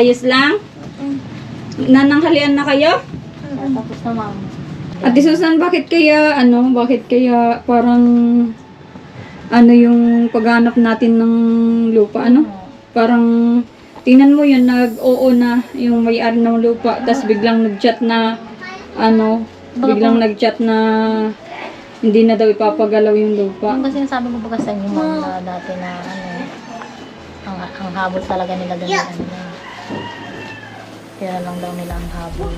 Ayos lang? Nananghalian na kayo? Tapos na ma'am. Ate Susan, bakit kaya parang yung paghanap natin ng lupa, Parang, tingnan mo yun, nag-oo na yung may-ari ng lupa, tas biglang nag-chat na, hindi na daw ipapagalaw yung lupa. Yung kasi sabi ko ba sa inyo ma'am na dati na ang habol talaga nila ganyan Kaya lang daw nila ang habol.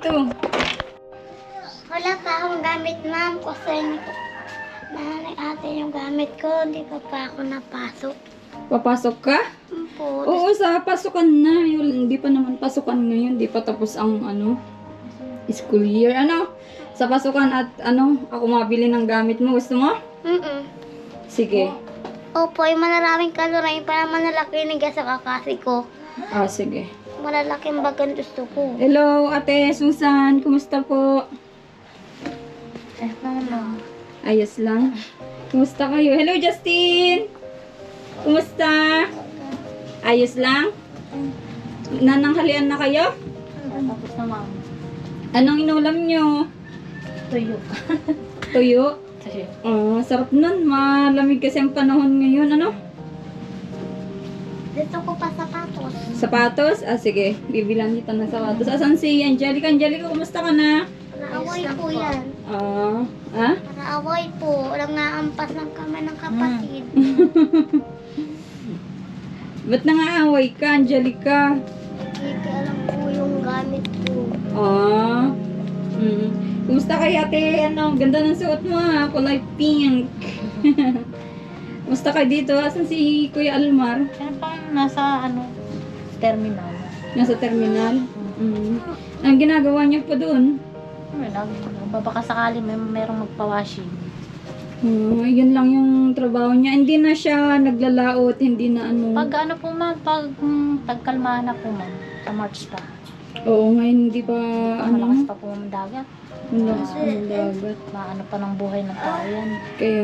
Ito. Wala pa akong gamit, ma'am. Kasi nanay ate yung gamit ko. Hindi pa ako napasok. Papasok ka? Po. Oo, sa pasukan na. Hindi pa naman pasukan ngayon. Hindi pa tapos ang school year. Sa pasukan at ako mabili ng gamit mo. Gusto mo? Sige. Opo, yung malaraming kalorang para manalaki ng sa kakasi ko. Sige. Malalaking bagang gusto ko. Hello, Ate Susan. Kumusta po? Ayos lang. Kumusta kayo? Hello, Justin. Kumusta? Ayos lang? Nananghalian na kayo? Tapos na ma'am. Anong inulam nyo? Tuyo. Tuyo? Tuyo. Sarap nun. Malamig kasi ang panahon ngayon. Gusto ko pa sapatos. Sapatos? Sige. Bibilan kita ng sapatos. Asan si Angelica? Angelica, kumusta ka na? Naaway po yan. Naaway po. Walang naampas ng kamay ng kapatid. Ba't nangaaway ka, Angelica? Hindi alam po yung gamit ko. Kumusta kayo, ate? Ganda ng suot mo, kulay pink. Kumusta kayo dito? Asan si Kuya Almar? Yan pa nasa terminal. Nasa terminal? Ang ginagawa niyo po doon? Baka sakali merong magpa-washing. Yun lang yung trabaho niya. Hindi na siya naglalaot, hindi na Pag po ma'am, pag tagkalmahan na po ma'am, sa March pa. Oo, ngayon hindi pa Malakas pa po ang dagat. Malakas pa ng dagat. Pa ng buhay ng tao yan. Kaya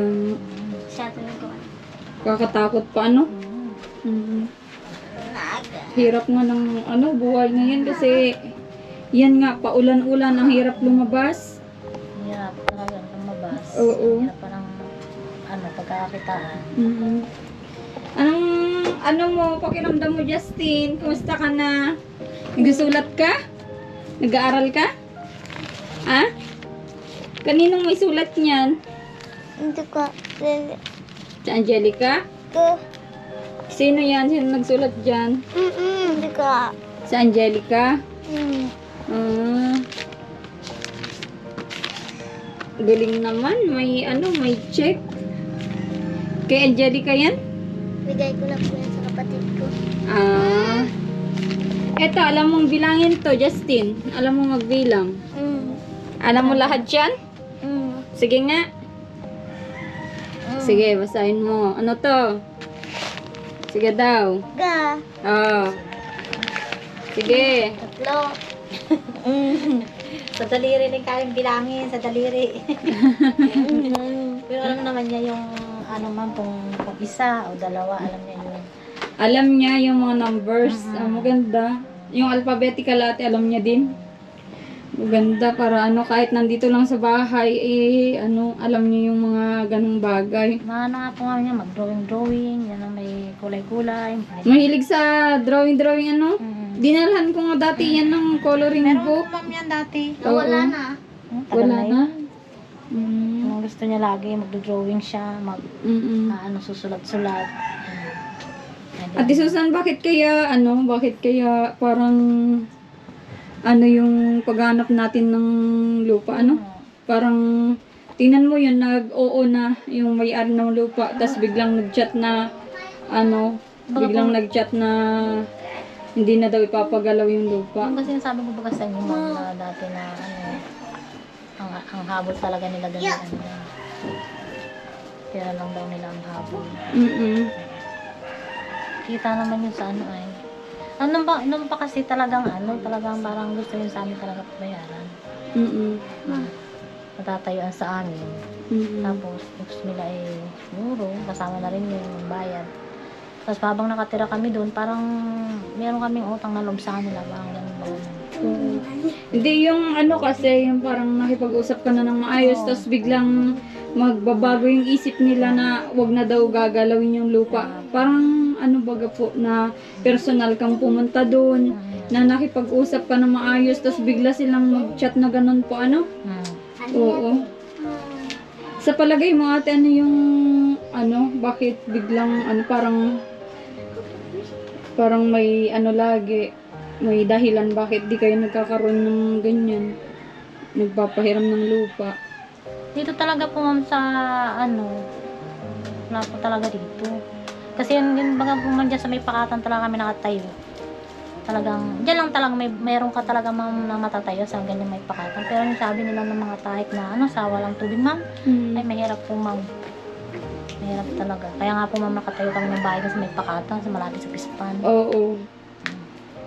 Siya talaga. kakatakot pa, Hirap nga ng buhay ngayon kasi yan nga, paulan-ulan, ang hirap lumabas. Hirap talaga lumabas. Oo. Hirap pa ng pagkakakitaan. Anong mo, pakiramdam mo, Justin? Kumusta ka na? Nagsusulat ka? Nag-aaral ka? Kaninong may sulat niyan? Hindi ko. Si Angelica? Sino yan? Sino nagsulat dyan? Hindi ko. Si Angelica? Galing naman. May check. Kay Angelica yan? Bigay ko lang po yan sa kapatid ko. Eto, alam mong bilangin to, Justin. Alam mo magbilang. Alam mo lahat yan? Sige nga. Sige, basahin mo. Ano to? Sige daw. Ga. Sige. Tatlo. Sa daliri rin kayang bilangin, sa daliri. Pero alam naman niya yung ma'am, kung isa o dalawa, alam niya yun. Alam niya yung mga numbers. Maganda. Yung alphabetical ate, alam niya din. Maganda para kahit nandito lang sa bahay, alam niya yung mga ganung bagay. Nga po nga niya, mag-drawing-drawing, yan ang may kulay-kulay. Mahilig sa drawing, Dinalhan ko nga dati yan ng coloring Meron book. po ma'am yan dati. Oo. Wala na. Tagal Wala na na? yun. Mm. Ang gusto niya lagi, magdo-drawing siya, Mm-mm. susulat-sulat. Ate Susan, bakit kaya parang yung paghanap natin ng lupa, Parang, tingnan mo yun, oo na yung may-ari ng lupa, tapos biglang nag-chat na, biglang nag-chat na hindi na daw ipapagalaw yung lupa. Yung kasi sabi ko baga sa inyo, ma'am, na dati na ang habol talaga nila ganyan. Kaya lang daw nila ang habol. Mm-mm. Kita naman yun sa ay. Nung pa kasi talagang parang gusto yun sa amin talaga bayaran. Mm-mm. Matatayuan sa amin. Mm-mm. Tapos, gusto nila siguro, kasama na rin yung bayad. Tapos, habang nakatira kami doon, parang meron kaming utang na loob sa kanila. Parang ganun ba? Hindi yung kasi, yung parang nakipag-usap ka na ng maayos, tapos biglang magbabago yung isip nila na wag na daw gagalawin yung lupa. Parang baga po, na personal kang pumunta doon, na nakipag-usap ka na maayos, tapos bigla silang mag-chat na ganun po, Oo. Sa palagay mo ate, bakit biglang parang may lagi, may dahilan bakit di kayo nagkakaroon ng ganyan, nagpapahiram ng lupa? Dito talaga po, ma'am, sa wala po talaga dito. Kasi yun baga po, ma'am, dyan sa may pakatan talaga kami nakatayo. Talagang, dyan lang talaga mayroon ka talaga, ma'am, na matatayo sa ganyan may pakatan. Pero yung sabi nila ng mga tahik na sa walang tubig, ma'am, ay mahirap po, ma'am. Mahirap talaga. Kaya nga po, ma'am, nakatayo kami ng bahay kasi may pakatan sa malapit sa Pispan. Oo.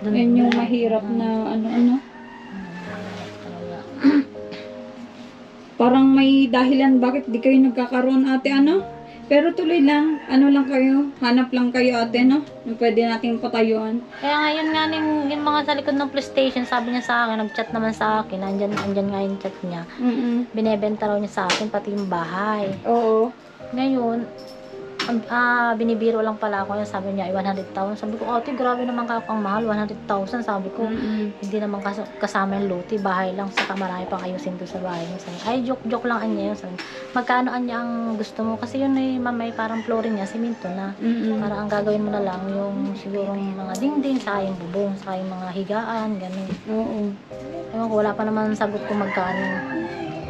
Yan yung mahirap na Talaga. Parang may dahilan bakit di kayo nagkakaroon ate Pero tuloy lang, lang kayo, hanap lang kayo ate yung pwede nating patayuan. Kaya ngayon nga yung mga sa likod ng PlayStation, sabi niya sa akin, nag-chat naman sa akin, andyan nga yung chat niya. Binebenta raw niya sa akin, pati yung bahay. Oo. Ngayon, binibiro lang pala ako, sabi niya, 100,000. Sabi ko, ate, grabe naman kakang mahal, 100,000. Sabi ko, hindi naman kasama yung luti, bahay lang, saka marami pang ayusin doon sa bahay mo. Sabi, ay, joke lang anya yun. Sabi, magkano anya ang gusto mo? Kasi yun may parang flooring niya, siminto na. Para ang gagawin mo na lang, yung siguro mga dingding, saka yung bubong, saka yung mga higaan, gano'n. Oo. Ewan ko, wala pa naman sagot kung magkano.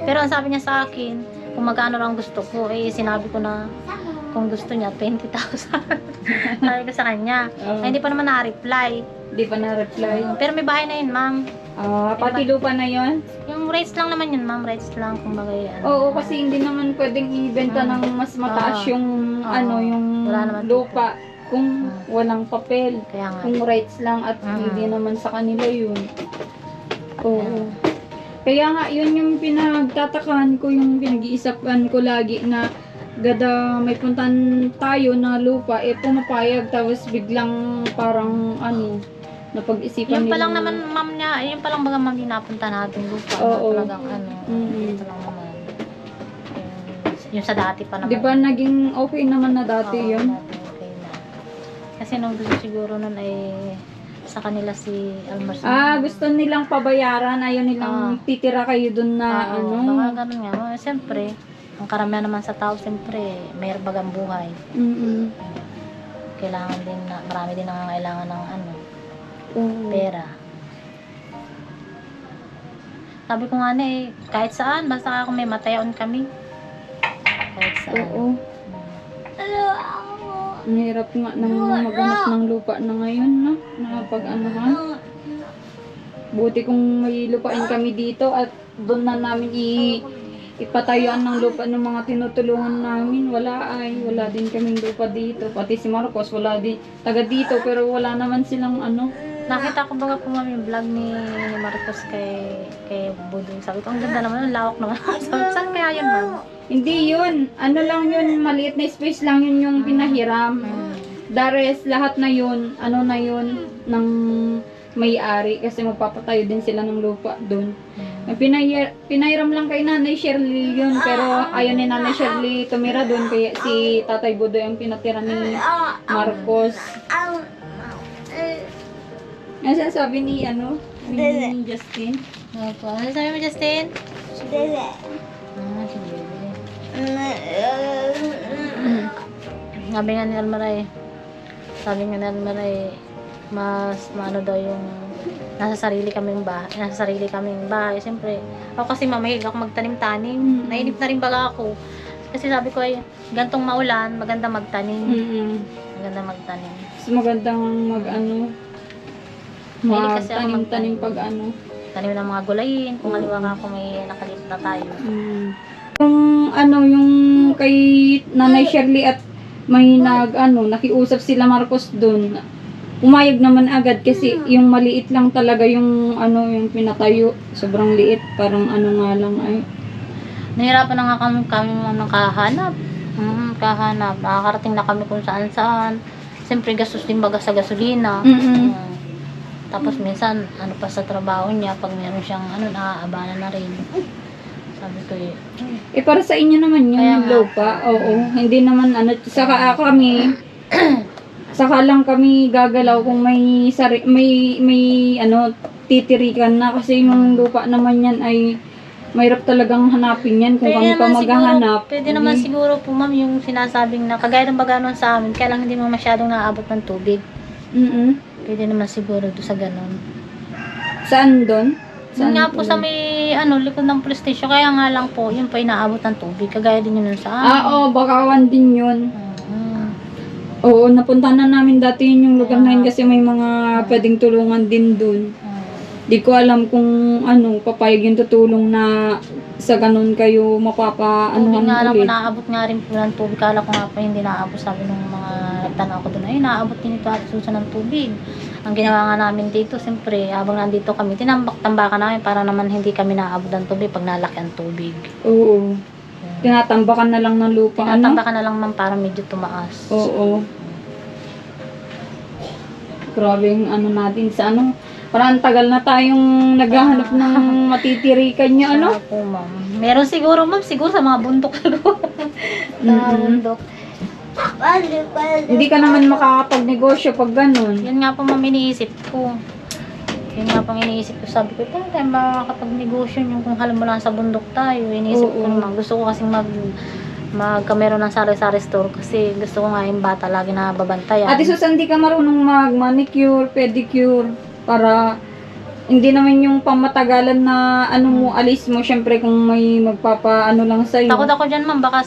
Pero ang sabi niya sa akin, kung magkano lang gusto ko, sinabi ko na, kung gusto niya, 20,000. Sabi ko sa kanya. Ay, hindi pa naman na-reply. Di pa na-reply. Pero may bahay na yun, ma'am. Pati lupa na yon. Yung rates lang naman yun, ma'am. Rates lang, kumbaga yan. Oo, kasi hindi naman pwedeng ibenta ng mas mataas yung yung wala naman lupa kung walang papel. Kaya nga. Kung rights lang at hindi naman sa kanila yun. Oo. Kaya nga, yun yung pinagtatakaan ko, yung pinag-iisapan ko lagi na gada may puntan tayo na lupa, pumapayag, tapos biglang parang napag-isipan Yung pa nila. lang naman, ma'am niya, yung pa lang baga, ma'am, dinapunta natin lupa. Oo. Na talagang ito lang naman. Yung sa dati pa naman. Di ba naging okay naman na dati Oo, yun? dati okay na. Kasi nung gusto siguro nun sa kanila si Almar. Gusto nilang pabayaran, ayaw nilang titira kayo dun na Baka ganun nga. Siyempre, ang karamihan naman sa tao, siyempre, may bagang buhay. Kailangan din marami din nangangailangan ng pera. Sabi ko nga kahit saan, basta ako may matayaon kami. Kahit saan. Oo. Ang hirap nga nang maghanap ng lupa na ngayon, no? Nakapag-anuhan. Buti kung may lupain kami dito at doon na namin ipatayuan ng lupa ng mga tinutulungan namin. Wala din kaming lupa dito. Pati si Marcos, wala din. Taga dito, pero wala naman silang Nakita ko baga po, ma'am, yung vlog ni Marcos kay Budong. Sabi ko, ang ganda naman, ang lawak naman. Sabi ko, saan kaya yun, ma'am? Hindi yun. Lang yun, maliit na space lang yun yung pinahiram. Dares, lahat na yun, na yun, ng may-ari. Kasi magpapatayo din sila ng lupa doon. Pinahiram lang kay Nanay Shirley yun, pero ayaw ni Nanay Shirley tumira doon, kaya si Tatay Budoy ang pinatira ni Marcos. Ano sabi ni Justin? Opo. Ano sabi mo, Justin? Si Bebe. Sabi nga ni Almaray, mas maano daw yung nasa sarili kaming bahay. Siyempre, ako kasi mahilig ako magtanim-tanim. Nainip na rin baga ako. Kasi sabi ko ay, gantong maulan, maganda magtanim. Maganda magtanim. Mas magandang Mahilig kasi ako magtanim-tanim pag Tanim ng mga gulayin, kung halimbawa ako may nakalit na tayo. Yung kay Nanay Shirley at may nakiusap sila Marcos doon. Umayag naman agad kasi yung maliit lang talaga yung yung pinatayo. Sobrang liit, parang nga lang ay. Nahirapan na nga kami nakahanap. Kahanap. Nakakarating na kami kung saan-saan. Siyempre, gastos din baga sa gasolina. Tapos minsan, pa sa trabaho niya, pag meron siyang naaabana na rin. Sabi ko para sa inyo naman yung lupa. Oo. Hindi naman saka kami saka lang kami gagalaw kung may titirikan na kasi yung lupa naman yan ay mahirap talagang hanapin yan kung kami pa maghahanap. Pwede naman siguro po ma'am yung sinasabing na kagaya ng baganon sa amin, kaya lang hindi mo masyadong naaabot ng tubig. Pwede naman siguro doon sa ganon. Saan doon? Saan nga po sa may likod ng police station, kaya nga lang po, yun po inaabot ng tubig. Kagaya din yun sa amin. Oo, Bakawan din yun. Oo, napuntahan na namin dati yun yung lugar na yun kasi may mga pwedeng tulungan din doon. Di ko alam kung papayag yung tutulong na sa ganun kayo Tubig nga lang po, ulit. naabot nga rin po ng tubig. Kala ko nga po hindi naabot, sabi nung mga nagtanaw ko doon, ay naabot din ito at susa ng tubig. Ang ginawa nga namin dito, siyempre, habang nandito kami, tinambak-tambakan namin para naman hindi kami naabot ng tubig pag nalaki ang tubig. Oo. Tinatambakan na lang ng lupa, Tinatambakan na lang man para medyo tumaas. Oo. Grabe yung natin sa parang tagal na tayong naghahanap ng matitirikan niya, Po, ma'am. Meron siguro, ma'am, siguro sa mga bundok siguro. Sa mga bundok. Hindi ka naman makakapagnegosyo pag ganun. Yun nga po, ma'am, iniisip ko. Sabi ko, paano tayo makakapagnegosyo yung kung halam mo lang sa bundok tayo. Iniisip ko naman. Gusto ko kasing magkamero ng sari-sari store kasi gusto ko nga yung bata lagi na babantayan. Ate Susan, hindi ka marunong mag-manicure, pedicure, para hindi naman yung pamatagalan na mo, alis mo, syempre kung may lang sa'yo. Takot ako dyan, ma'am. Baka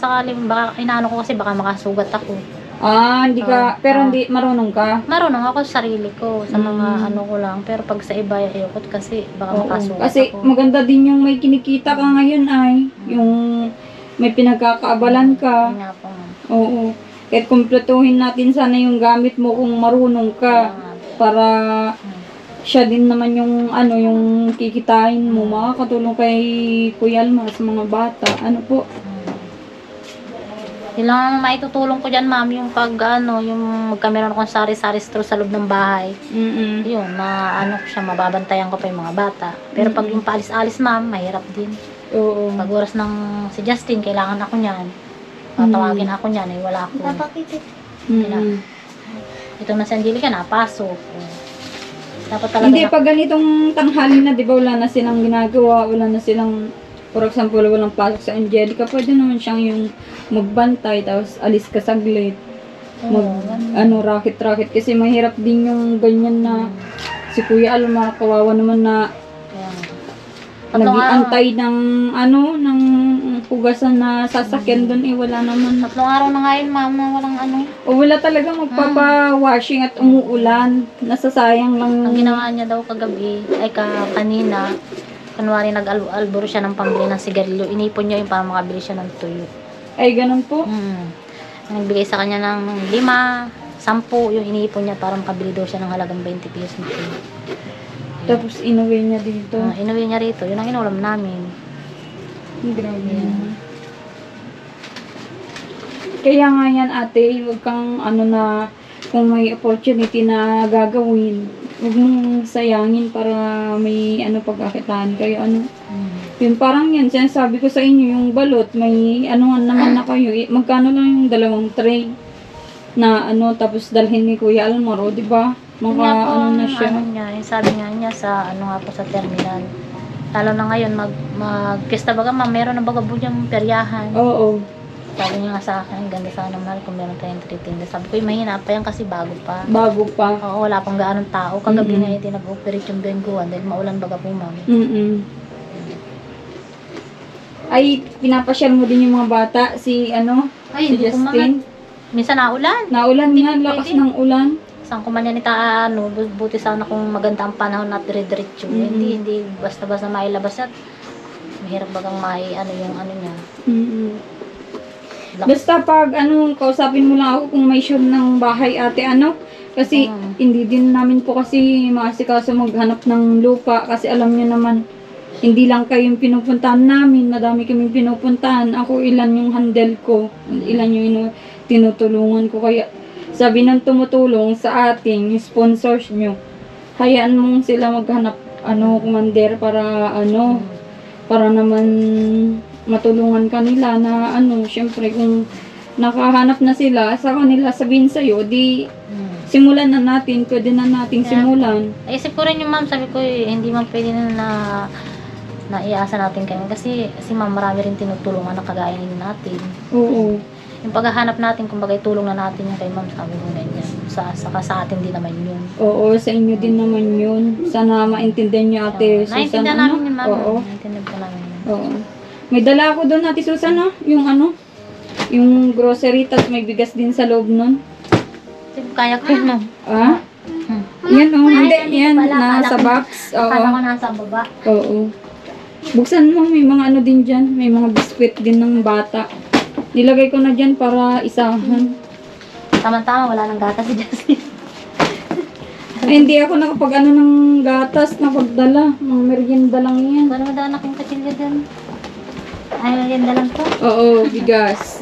inaano ko kasi baka makasugat ako. Hindi ka, pero hindi, marunong ka? Marunong ako sa sarili ko, sa mga ko lang. Pero pag sa iba, ayoko kasi baka makasugat Kasi ako. maganda din yung may kinikita ka ngayon ay, yung may pinagkakaabalan ka. Yun nga po, ma'am. Oo. Kahit kumpletuhin natin sana yung gamit mo kung marunong ka. Para siya din naman yung yung kikitain mo, makakatulong kay Kuya Alma sa mga bata. Po? Yun lang maitutulong ko dyan, ma'am, yung pag yung magkameron akong sari-sari store sa loob ng bahay. Yun, ko siya, mababantayan ko pa yung mga bata. Pero pag yung paalis-alis, ma'am, mahirap din. Oo. Pag oras ng si Justin, kailangan ako niyan. Tatawagin ako niyan, wala ako. Ito na si Angelica, napasok. Dapat talaga Hindi, pag ganitong tanghali na, di ba, wala na silang ginagawa, wala na silang, for example, walang pasok sa Angelica, pwede naman siyang yung magbantay, tapos alis ka saglit. Racket-racket, kasi mahirap din yung ganyan na si Kuya Alma, kawawa naman na nag-iantay ng ng pugasan na sasakyan doon, wala naman. 3 araw na nga yun, ma'am, na walang O wala talaga magpapa-washing at umuulan. Nasasayang lang. Ang ginawa niya daw kagabi, kanina, kunwari nag-alboro siya ng pambili ng sigarilyo, inipon niya yung para makabili siya ng tuyo. Ay, ganun po? Nagbigay sa kanya ng 5, 10, yung inipon niya para makabili daw siya ng halagang 20 pesos ng tuyo. Tapos inuwi niya dito. Inuwi niya rito, yun ang inulam namin. Grabe. Kaya nga yan, ate, huwag kang kung may opportunity na gagawin, huwag mong sayangin para may pagkakitaan kayo. Yun, parang yan, sinasabi ko sa inyo, yung balot, may naman na kayo. Magkano lang yung 2 tray na tapos dalhin ni Kuya Almaro, di ba? Yun nga po, na siya. sabi nga niya sa nga po sa terminal. Lalo na ngayon, mag-fiesta baga, ma'am, meron na baga po yung peryahan. Oo. Sabi niya nga sa akin, ganda sana mahal kung meron tayong titinda. Sabi ko, mahina pa yan kasi bago pa. Bago pa. Oo, wala pang gaanong tao. Kagabi Mm-mm. na nag-operate yung Benguan dahil maulan baga po, ma'am. Mm-mm. Ay, pinapasyal mo din yung mga bata, si Ay, si hindi ko Justin. Minsan naulan. Naulan Hindi nga, pwede. lakas ng ulan. Saan ko man yan buti sana kung maganda ang panahon at dire-diretso. Mm-mm. Hindi basta-basta mailabas at mahirap bagang yung niya. Mm-mm. Lakas. Basta pag kausapin mo lang ako kung may sure ng bahay ate kasi hindi din namin po kasi maasikaso maghanap ng lupa kasi alam niyo naman hindi lang kayo yung pinupuntahan namin, madami kaming pinupuntahan. Ako ilan yung handle ko, ilan yung tinutulungan ko kaya sabi ng tumutulong sa ating sponsors nyo, hayaan mo sila maghanap commander para para naman matulungan kanila na syempre kung nakahanap na sila sa kanila sabihin sa'yo, di simulan na natin, pwede na nating simulan. Naisip ko rin yung ma'am, sabi ko hindi man pwede na iasa natin kayo kasi ma'am marami rin tinutulungan na kagaya natin. Oo. Yung paghahanap natin, kumbaga tulong na natin yung kay ma'am, sabi ko ganyan. Saka sa atin din naman yun. Oo, sa inyo din naman yun. Sana maintindihan niyo ate Susan. Naintindihan namin yun ma'am. Oo. Naintindihan ko namin yun. Oo. May dala ako doon ate Susan yung grocery tapos may bigas din sa loob nun. Kaya ko yun ma'am. Ah? Yan hindi. Yan, nasa box. Akala ko Oo. nasa baba. Oo. Buksan mo, may mga din dyan. May mga biskwit din ng bata. Nilagay ko na dyan para isahan. Tama-tama, wala nang gatas si Justin. Ay, hindi ako nakapag ng gatas na pagdala. Mga merienda lang yan. Kung ano madaan akong kachilya dyan. Ay, maganda lang to. Oo, bigas.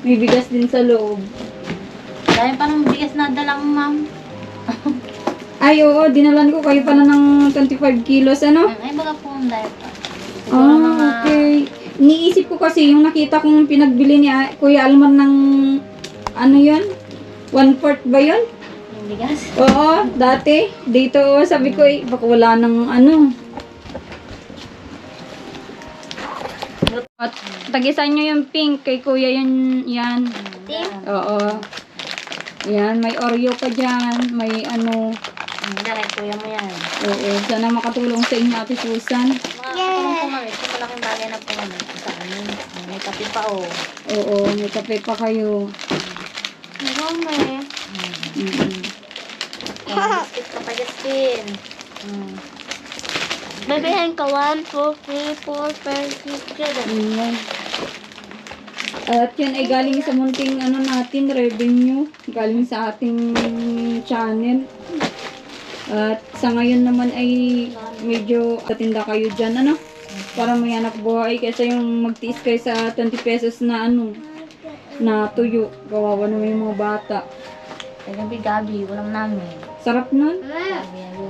May bigas din sa loob. Dahil parang bigas na dalang ma'am. Ay, oo, dinalan ko kayo pala ng 25 kilos, Ay, baga po ang dahil pa. Siguro mga... Okay. Niisip ko kasi yung nakita kong pinagbili ni Kuya Almar ng yun? 1/4 ba yun? Yung bigas. Oo, dati. Dito, sabi ko baka wala ng At tagisan nyo yung pink kay Kuya yan. Oo. Yan, may Oreo pa dyan. May Diyan, ay kuya mo yan. Oo, sana makatulong sa inyo ate Susan. Mga po mami, ito malaking bagay na po mami. Sa amin. May kape pa oh. Oo, may kape pa kayo. Mami. Mm-hmm. Biscuit pa pa Justin. Babihan ka 1, 2, 3, 4, 5, 6, 7. Ayan. At yan ay galing sa munting natin, revenue. Galing sa ating channel. At sa ngayon naman ay medyo tatinda kayo dyan, para may anak buhay. Kaysa yung magtiis kayo sa 20 pesos na na tuyo. Kawawa naman yung mga bata. Gabi, ulam namin. Sarap nun.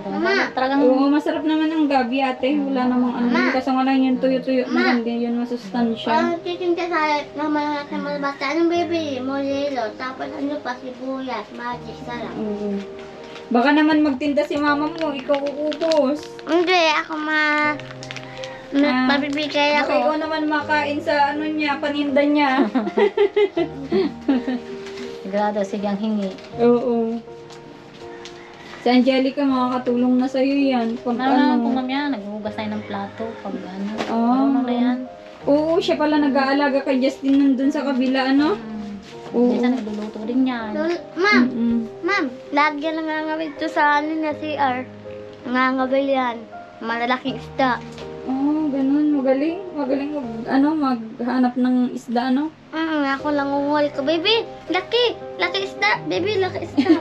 Mama. Talagang Oo, masarap naman ang gabi ate. Wala namang kasi wala yung tuyo-tuyo na hindi yun masustansya. Titinda sa naman natin mga bata. Anong bibili mo? Lilo. Tapos pa? Sibuyas, magic, sarap. Oo. Baka naman magtinda si mama mo, ikaw uubos. Hindi, ako mabibigay Baka ikaw ako. naman makain sa paninda niya. sigurado, sige ang hingi. Oo. Si Angelica, makakatulong na sa'yo yan. Pag Naroon po mami yan, naghuhugas tayo ng plato. Pag Ah. Naroon na yan. Oo, siya pala nag-aalaga kay Justin nandun sa kabila, Oo. Minsan nagluluto rin yan. Ma'am, Mm-mm. ma'am, lagi nangangawid to sa na CR. Nangangawil yan. Malalaking isda. Oh, ganun. Magaling. Magaling maghanap ng isda, Ako lang ungol ko. Baby, laki! Laki isda! Baby, laki isda!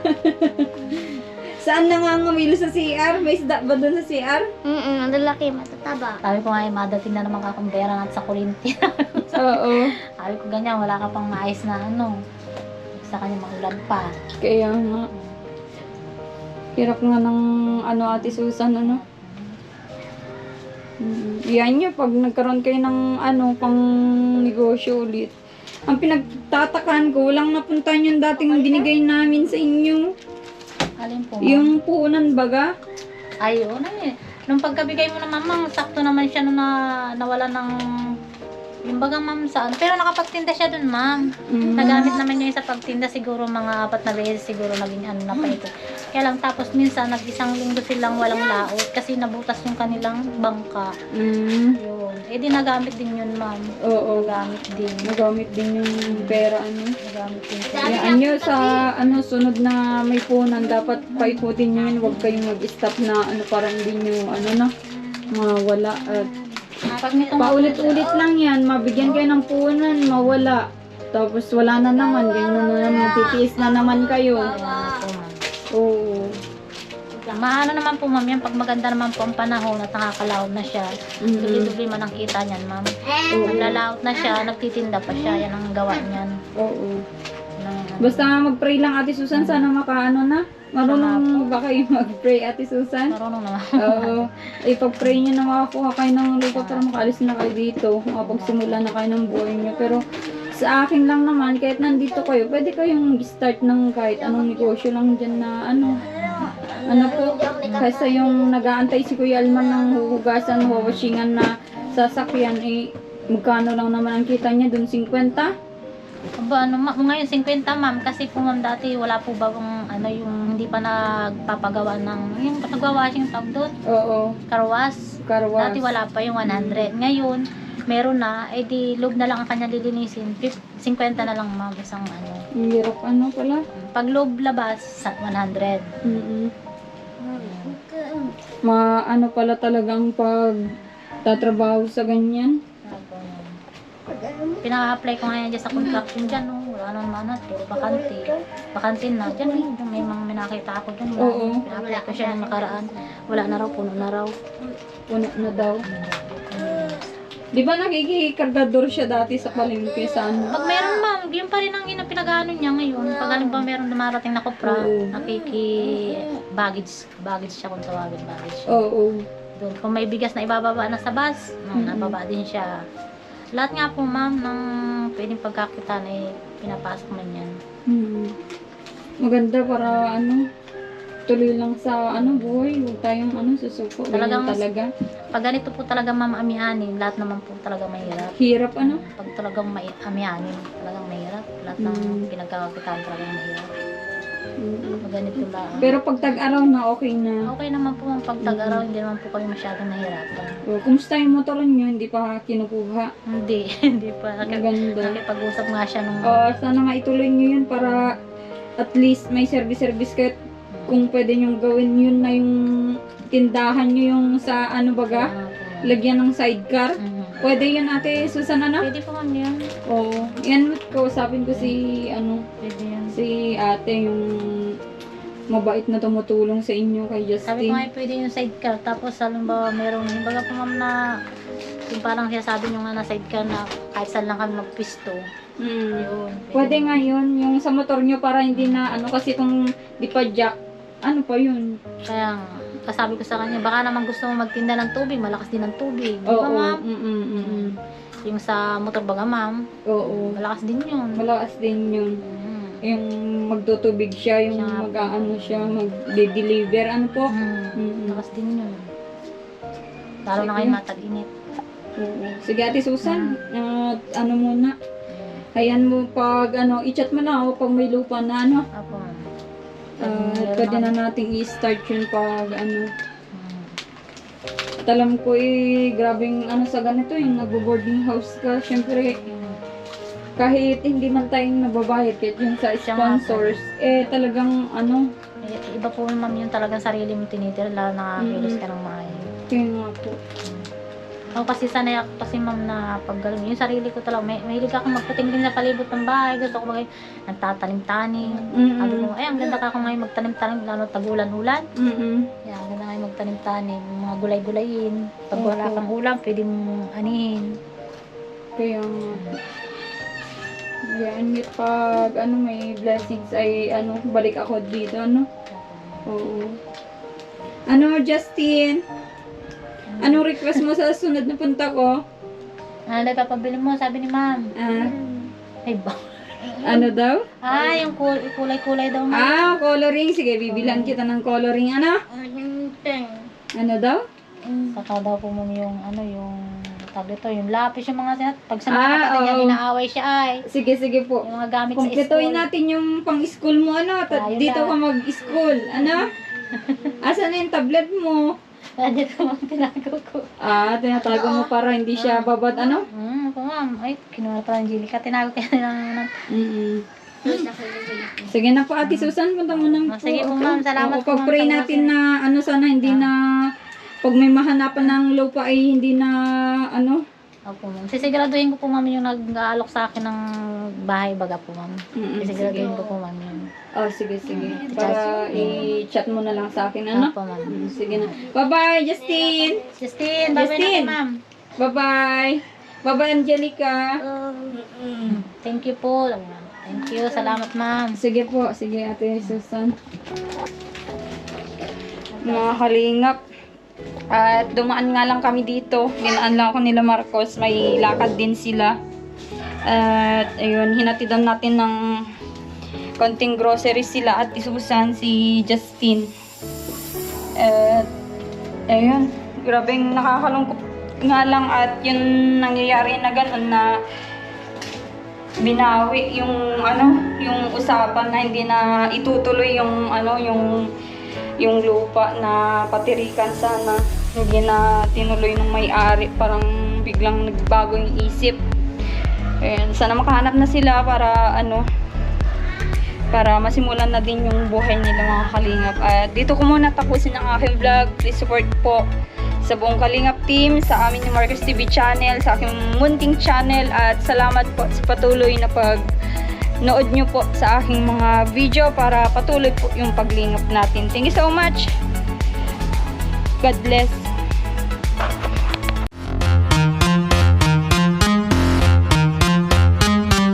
Saan nangangawilo sa CR? May isda ba doon sa CR? Ang lalaki, matataba. Sabi ko nga, madating na naman kakong pera natin sa kurinti. Oo. Sabi ko ganyan, wala ka pang maayos na sa kanya makulan pa. Kaya nga. Hirap nga ng ate Susan, Yan nyo, pag nagkaroon kayo ng pang negosyo ulit. Ang pinagtatakan ko, walang napuntahan yung dating binigay namin sa inyo. Alin po? Yung puunan baga. Ayun Nung pagkabigay mo na ma'am, sakto naman siya nung nawala ng yung bagang ma'am saan. Pero nakapagtinda siya dun ma'am. Nagamit naman niya yun sa pagtinda, siguro mga 4 na beses siguro naging ano na pa ito. Kaya lang tapos minsan nag-isang linggo silang walang laot kasi nabutas yung kanilang bangka. Yun. Eh di nagamit din yun ma'am. Oo. Nagamit din. Nagamit din yung pera, ano. Nagamit din. Yan nyo sa, ano, sunod na may punan, dapat paikutin nyo yun. Huwag kayong mag-stop na, ano, parang hindi nyo, ano na, mawala. At Pag nitong paulit-ulit lang yan, mabigyan kayo ng punan, mawala. Tapos wala na naman, ganyan na naman, titiis na naman kayo. Oo. Maano naman po ma'am yan, pag maganda naman po ang panahon at nakakalaot na siya, dubli-dubli man ang kita niyan ma'am. Naglalaot na siya, nagtitinda pa siya, yan ang gawa niyan. Oo. Basta mag-pray lang Ate Susan, sana makaano na. Marunong ba kayo mag-pray Ate Susan? Marunong naman. Oo. Ipag-pray nyo na makakuha kayo ng lupa para makaalis na kayo dito. Makapagsimula na kayo ng buhay nyo. Pero sa akin lang naman, kahit nandito kayo, pwede kayong start ng kahit anong negosyo lang dyan na ano. Ano po, kasi yung nag-aantay si Kuya Alman ng huhugasan, wawashingan na sasakyan, eh, magkano lang naman ang kita niya dun, 50? Aba, ano, ngayon 50 ma'am, kasi po ma'am dati wala po bagong ano yung hindi pa nagpapagawa ng yung nagwa-washing tawag doon, Oo, karwas. karwas. Dati wala pa yung 100. Ngayon, meron na, eh di loob na lang ang kanya lilinisin. 50 na lang ma'am, isang ano. Ang hirap ano pala. Pag loob labas, 100. Ano pala talagang pag tatrabaho sa ganyan. Pina-apply ko ngayon dyan sa construction dyan, no? Wala naman na, puro bakante. Bakante na, dyan eh, yung may mga minakita ako dyan. Oo. Pina-apply ko siya nung nakaraan. Wala na raw, puno na raw. Puno na daw. Di ba nakikikargador siya dati sa palengke sa ano? Pag meron ma'am, yun pa rin ang pinag-ano niya ngayon. Pag halimbawa meron dumarating na kopra, Oo. baggage siya kung tawagin baggage. Oo. Doon, kung may bigas na ibababa na sa bus, nababa din siya. Lahat nga po ma'am ng pwedeng pagkakitaan ay pinapasok man yan. Maganda para ano, tuloy lang sa ano buhay, huwag tayong ano susuko. Ganyan Talagang- talaga. Pag ganito po talaga ma'am amihanin, lahat naman po talaga mahirap. Hirap ano? Pag talagang may amihanin, talagang mahirap. Lahat ng pinagkakakitaan talagang mahirap. Pag ganito lang. Pero pag tag-araw na okay na. Okay naman po ang pagtag-araw, hindi naman po kayo masyadong nahirapan. Kumusta yung motor nyo? Hindi pa kinukuha. Hindi, hindi pa. Maganda. Nakipag-usap nga siya nung Sana maituloy nyo yun para at least may service kayo. Kung pwede nyo gawin yun na yung tindahan nyo yung sa ano baga, lagyan ng sidecar. Pwede yun Ate Susan ano? Pwede po ma'am yan. Oo. Yan kausapin ko si ano, Pwede yan. si ate yung mabait na tumutulong sa inyo kay Sabi ko nga Justin. pwede yung sidecar. Tapos halimbawa meron, baga po ma'am na yung parang sinasabi nyo nga na sidecar na kahit saan lang kami magpisto. Yun. Pwede nga yun, yung sa motor nyo para hindi na ano kasi kung di pa jack, ano pa yun? Kaya nga, kasabi ko sa kanya, baka naman gusto mo magtinda ng tubig, malakas din ng tubig. Di Oo. ba ma'am? Mm. Yung sa motor baga ma'am, Oo. malakas din yun. Malakas din yun. Yung magtutubig siya, yung Siya. mag-ano siya, mag-deliver, ano po? Malakas din yun. Lalo na ngayon matag-init. Oo. Sige Ate Susan, ano muna, ayan mo pag ano, i-chat mo na ako pag may lupa na ano. Apo ma'am. Pwede na nating i-start yun pag ano. At alam ko grabing ano sa ganito, yung nagbo-boarding house ka, syempre kahit hindi man tayong nababayad kahit yung sa Siya nga po. sponsors, talagang ano, Iba po ma'am yung talagang sarili mo tinitira, lalo na kilos ka ng maayos. kaya nga po. Ako kasi sanay ako kasi ma'am na pag gano'n, yung sarili ko talaga, mahilig ako magpatingin sa palibot ng bahay, gusto ko bagay, nagtatanim-tanim. Sabi ko, ang ganda ka kung ngayon magtanim-tanim, lalo tagulan-ulan. Yan, ang ganda ngayon magtanim-tanim, mga gulay-gulayin. Pag wala kang ulam, pwede mong anihin. Kaya nga. Yan, pag ano may blessings ay ano, balik ako dito, ano? Oo. Ano, Justin? Anong request mo sa sunod na punta ko? Ano papabili mo, sabi ni ma'am. Ay ba? Ano daw? Yung kulay-kulay daw ma'am. Coloring. Sige, bibilan kita ng coloring. Ano? Ano daw? Saka daw po ma'am yung ano, yung tawag dito, yung lapis, yung mga sinat. Pag sa mga Ah, kapatid niya, oo. inaaway siya ay. Sige po. Yung mga gamit sa Kumpletuhin school. natin yung pang-school mo, ano? Ayun Dito na. ka mag-school, ano? Asan na yung tablet mo? Nandito ma'am, tinago ko. Ah, tinatago mo para hindi siya babad, ano? Po ma'am. Ay, kinuha pa ng Angelica. Tinago kaya ng Mm. Sige na po, Ate Susan, punta mo ng Sige po, ma'am. Salamat po, ma'am, pag-pray sa natin blessing. na, ano, sana hindi na, pag may mahanapan ng lupa ay hindi na, ano? Opo, ma'am. Sisiguraduhin ko po, ma'am, yung nag-aalok sa akin ng bahay baga po, ma'am. Sisiguraduhin ko po, ma'am, yun. Oh, sige. Para i-chat mo na lang sa akin, ano? Opo, ma'am. Sige na. Bye-bye, Justin! Justin, bye-bye na po, ma'am. Bye-bye! Bye-bye, Angelica! Thank you po. Thank you. Salamat, ma'am. Sige po, sige Ate Susan. Mga kalingap. At dumaan nga lang kami dito. Dinaan lang ako nila Marcos. May lakad din sila. At ayun, hinatidan natin ng konting groceries sila at Susan, si Justin. At ayun, grabeng nakakalungkot nga lang at yun nangyayari na ganun na binawi yung yung usapan na hindi na itutuloy yung yung lupa na patirikan sana, hindi na tinuloy ng may-ari, parang biglang nagbago yung isip. Ayun, sana makahanap na sila para masimulan na din yung buhay nila, mga kalingap. At dito ko muna tapusin ang aking vlog. Please support po sa buong Kalingap team, sa amin yung Marcos TV channel, sa aking munting channel, at salamat po sa patuloy na pag-nood nyo po sa aking mga video para patuloy po yung paglingap natin. Thank you so much. God bless.